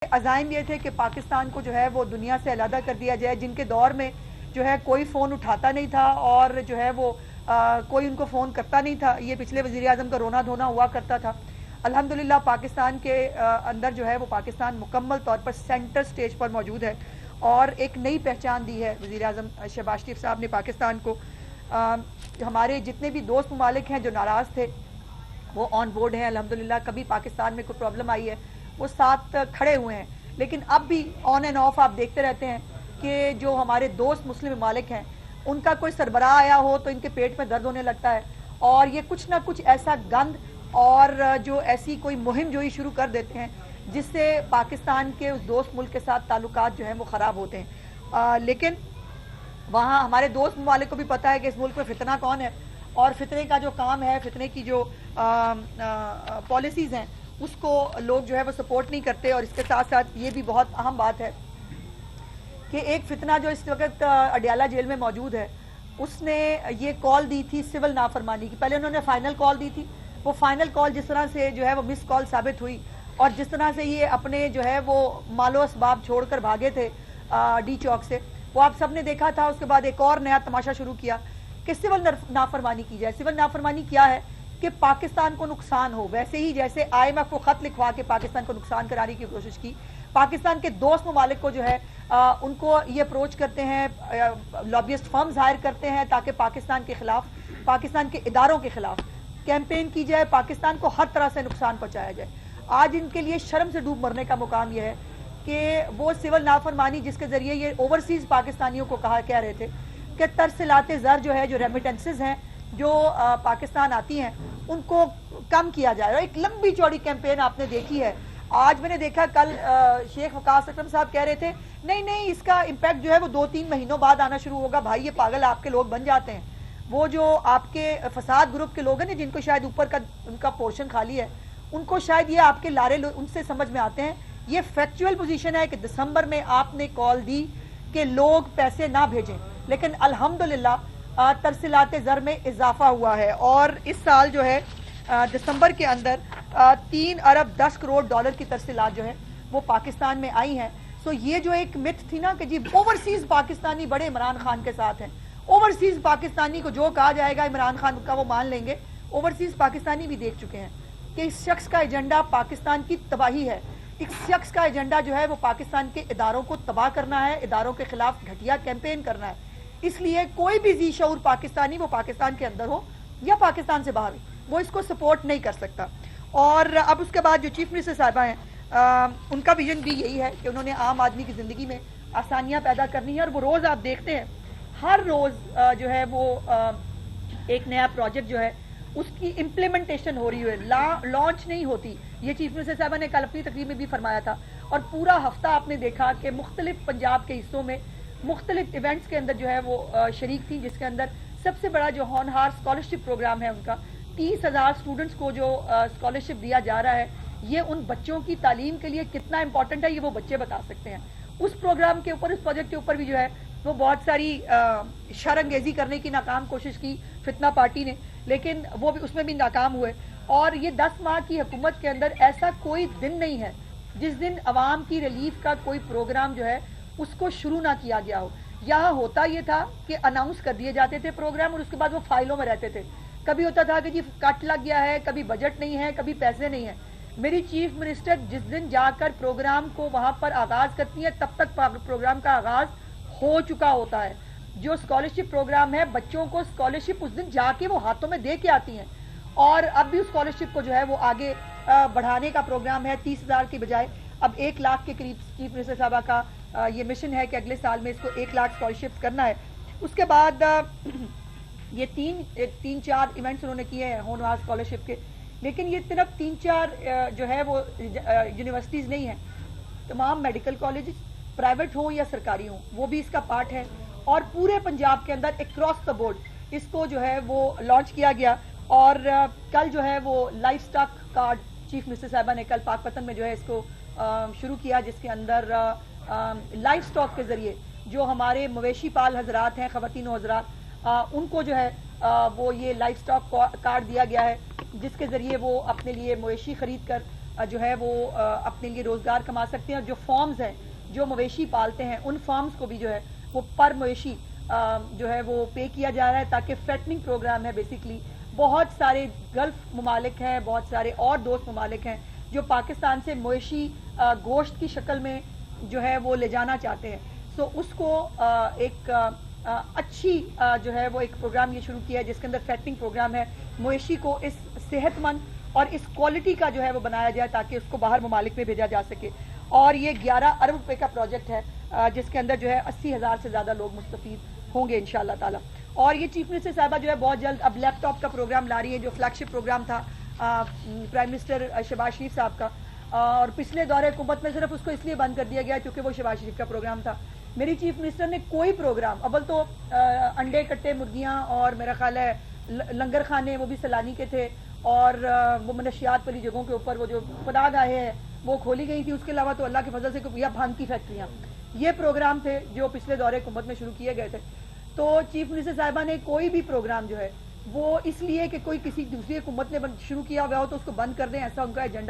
عزائم یہ تھے کہ پاکستان کو جو ہے وہ دنیا سے علیحدہ کر دیا جائے، جن کے دور میں جو ہے کوئی فون اٹھاتا نہیں تھا اور جو ہے وہ کوئی ان کو فون کرتا نہیں تھا. یہ پچھلے وزیر اعظم کا رونا دھونا ہوا کرتا تھا. الحمدللہ پاکستان کے اندر جو ہے وہ پاکستان مکمل طور پر سینٹر سٹیج پر موجود ہے اور ایک نئی پہچان دی ہے وزیر اعظم شہباز شریف صاحب نے پاکستان کو. ہمارے جتنے بھی دوست ممالک ہیں جو ناراض تھے وہ آن بورڈ ہیں الحمدللہ. کبھی پاکستان میں کوئی پرابلم آئی ہے وہ ساتھ کھڑے ہوئے ہیں، لیکن اب بھی آن اینڈ آف آپ دیکھتے رہتے ہیں کہ جو ہمارے دوست مسلم ممالک ہیں ان کا کوئی سربراہ آیا ہو تو ان کے پیٹ میں درد ہونے لگتا ہے اور یہ کچھ نہ کچھ ایسا گند اور جو ایسی کوئی مہم جوئی شروع کر دیتے ہیں جس سے پاکستان کے اس دوست ملک کے ساتھ تعلقات جو ہیں وہ خراب ہوتے ہیں. لیکن وہاں ہمارے دوست ممالک کو بھی پتہ ہے کہ اس ملک میں فتنہ کون ہے اور فتنے کا جو کام ہے، فتنے کی جو پالیسیز ہیں اس کو لوگ جو ہے وہ سپورٹ نہیں کرتے. اور اس کے ساتھ ساتھ یہ بھی بہت اہم بات ہے کہ ایک فتنہ جو اس وقت اڈیالہ جیل میں موجود ہے اس نے یہ کال دی تھی سول نافرمانی کی. پہلے انہوں نے فائنل کال دی تھی، وہ فائنل کال جس طرح سے جو ہے وہ مس کال ثابت ہوئی اور جس طرح سے یہ اپنے جو ہے وہ مال و اسباب چھوڑ کر بھاگے تھے ڈی چوک سے، وہ آپ سب نے دیکھا تھا. اس کے بعد ایک اور نیا تماشا شروع کیا کہ سول نافرمانی کی جائے. سول نافرمانی کیا ہے کہ پاکستان کو نقصان ہو، ویسے ہی جیسے آئی ایم ایف کو خط لکھوا کے پاکستان کو نقصان کرانے کی کوشش کی. پاکستان کے دوست ممالک کو جو ہے ان کو یہ اپروچ کرتے ہیں، لابیسٹ فرمز ہائر کرتے ہیں تاکہ پاکستان کے خلاف، پاکستان کے اداروں کے خلاف کیمپین کی جائے، پاکستان کو ہر طرح سے نقصان پہنچایا جائے. آج ان کے لیے شرم سے ڈوب مرنے کا مقام یہ ہے کہ وہ سول نافرمانی جس کے ذریعے یہ اوورسیز پاکستانیوں کو کہہ رہے تھے کہ ترسیلات زر جو ہے، جو ریمیٹنسز ہیں جو پاکستان آتی ہیں ان کو کم کیا جائے. اور ایک لمبی چوڑی کیمپین آپ نے دیکھی ہے. آج میں نے دیکھا کل شیخ وقاص اکرم صاحب کہہ رہے تھے نہیں اس کا امپیکٹ جو ہے وہ 2-3 مہینوں بعد آنا شروع ہوگا. بھائی یہ پاگل آپ کے لوگ بن جاتے ہیں. وہ جو آپ کے فساد گروپ کے لوگ ہیں جن کو شاید اوپر کا ان کا پورشن خالی ہے، ان کو شاید یہ آپ کے لارے ان سے سمجھ میں آتے ہیں. یہ فیکچوئل پوزیشن ہے کہ دسمبر میں آپ نے کال دی کہ لوگ پیسے نہ بھیجیں، لیکن الحمدللہ ترسیلات زر میں اضافہ ہوا ہے اور اس سال جو ہے دسمبر کے اندر 3 ارب 10 کروڑ ڈالر کی ترسیلات جو ہے وہ پاکستان میں آئی ہیں. سو یہ جو ایک متھ تھی نا کہ جی اوورسیز پاکستانی بڑے عمران خان کے ساتھ ہیں، اوورسیز پاکستانی کو جو کہا جائے گا عمران خان کا وہ مان لیں گے. اوورسیز پاکستانی بھی دیکھ چکے ہیں کہ اس شخص کا ایجنڈا پاکستان کی تباہی ہے. اس شخص کا ایجنڈا جو ہے وہ پاکستان کے اداروں کو تباہ کرنا ہے، اداروں کے خلاف گھٹیا کیمپین کرنا ہے. اس لیے کوئی بھی ذی شعور پاکستانی، وہ پاکستان کے اندر ہو یا پاکستان سے باہر، وہ اس کو سپورٹ نہیں کر سکتا. اور اب اس کے بعد جو چیف منسٹر صاحبہ ہیں ان کا ویژن بھی یہی ہے کہ انہوں نے عام آدمی کی زندگی میں آسانیاں پیدا کرنی ہے. اور وہ روز آپ دیکھتے ہیں ہر روز جو ہے وہ ایک نیا پروجیکٹ جو ہے اس کی امپلیمنٹیشن ہو رہی ہے، لانچ نہیں ہوتی. یہ چیف منسٹر صاحبہ نے کل اپنی تقریر میں بھی فرمایا تھا. اور پورا ہفتہ آپ نے دیکھا کہ مختلف پنجاب کے حصوں میں مختلف ایونٹس کے اندر جو ہے وہ شریک تھی، جس کے اندر سب سے بڑا جو ہونہار اسکالرشپ پروگرام ہے ان کا 30,000 اسٹوڈنٹس کو جو اسکالرشپ دیا جا رہا ہے. یہ ان بچوں کی تعلیم کے لیے کتنا امپورٹنٹ ہے یہ وہ بچے بتا سکتے ہیں. اس پروگرام کے اوپر، اس پروجیکٹ کے اوپر بھی جو ہے وہ بہت ساری شر انگیزی کرنے کی ناکام کوشش کی فتنہ پارٹی نے، لیکن وہ بھی اس میں بھی ناکام ہوئے. اور یہ 10 ماہ کی حکومت کے اندر ایسا کوئی دن نہیں ہے جس دن عوام کی ریلیف کا کوئی پروگرام جو ہے اس کو شروع نہ کیا گیا ہو. یہاں ہوتا یہ تھا کہ اناؤنس کر دیے جاتے تھے پروگرام اور اس کے بعد وہ فائلوں میں رہتے تھے. کبھی ہوتا تھا کہ جی کٹ لگ گیا ہے، کبھی بجٹ نہیں ہے، کبھی پیسے نہیں ہیں. میری چیف منسٹر جس دن جا کر پروگرام کو وہاں پر آغاز کرتی ہے تب تک پروگرام کا آغاز ہو چکا ہوتا ہے. جو اسکالرشپ پروگرام ہے بچوں کو اسکالرشپ اس دن جا کے وہ ہاتھوں میں دے کے آتی ہیں. اور اب بھی اسکالرشپ کو جو ہے وہ آگے بڑھانے کا پروگرام ہے. 30,000 کی بجائے اب 1 لاکھ کے قریب چیف منسٹر صاحبہ کا یہ مشن ہے کہ اگلے سال میں اس کو 1 لاکھ اسکالرشپ کرنا ہے. اس کے بعد یہ 3-4 ایونٹس انہوں نے کیے ہیں ہونہار اسکالرشپ کے. لیکن یہ صرف 3-4 جو ہے وہ یونیورسٹیز نہیں ہیں، تمام میڈیکل کالجز پرائیویٹ ہوں یا سرکاری ہوں وہ بھی اس کا پارٹ ہے. اور پورے پنجاب کے اندر اکراس دا بورڈ اس کو جو ہے وہ لانچ کیا گیا. اور کل جو ہے وہ life stock card chief minister صاحبہ نے کل پاک پتن میں جو ہے اس کو شروع کیا، جس کے اندر لائف سٹاک کے ذریعے جو ہمارے مویشی پال حضرات ہیں، خواتین و حضرات، ان کو جو ہے وہ یہ لائف سٹاک کارڈ دیا گیا ہے جس کے ذریعے وہ اپنے لیے مویشی خرید کر جو ہے وہ اپنے لیے روزگار کما سکتے ہیں. اور جو فارمز ہیں جو مویشی پالتے ہیں ان فارمز کو بھی جو ہے وہ پر مویشی جو ہے وہ پے کیا جا رہا ہے, تاکہ فیٹننگ پروگرام ہے. بیسکلی بہت سارے گلف ممالک ہیں, بہت سارے اور دوست ممالک ہیں جو پاکستان سے مویشی گوشت کی شکل میں جو ہے وہ لے جانا چاہتے ہیں. سو اس کو ایک اچھی جو ہے وہ ایک پروگرام یہ شروع کیا ہے جس کے اندر فیٹنگ پروگرام ہے. مویشی کو اس صحت مند اور اس کوالٹی کا جو ہے وہ بنایا جائے تاکہ اس کو باہر ممالک میں بھیجا جا سکے. اور یہ 11 ارب روپے کا پروجیکٹ ہے جس کے اندر جو ہے 80,000 سے زیادہ لوگ مستفید ہوں گے انشاءاللہ تعالی. اور یہ چیف منسٹر صاحبہ جو ہے بہت جلد اب لیپ ٹاپ کا پروگرام لا رہی ہے, جو فلیگ شپ پروگرام تھا پرائم منسٹر شہباز شریف صاحب کا, اور پچھلے دور حکومت میں صرف اس کو اس لیے بند کر دیا گیا کیونکہ وہ شہباز شریف کا پروگرام تھا. میری چیف منسٹر نے کوئی پروگرام, اول تو انڈے کٹے مرغیاں اور میرا خیال ہے لنگر خانے وہ بھی سیلانی کے تھے, اور وہ منشیات والی جگہوں کے اوپر وہ جو خدا گاہیں ہیں وہ کھولی گئی تھی. اس کے علاوہ تو اللہ کے فضل سے یا بھانگ کی فیکٹریاں, یہ پروگرام تھے جو پچھلے دور حکومت میں شروع کیے گئے تھے. تو چیف منسٹر صاحبہ نے کوئی بھی پروگرام جو ہے وہ اس لیے کہ کوئی کسی دوسری حکومت نے شروع کیا ہوا ہو تو اس کو بند کر دیں, ایسا ان کا ایجنڈا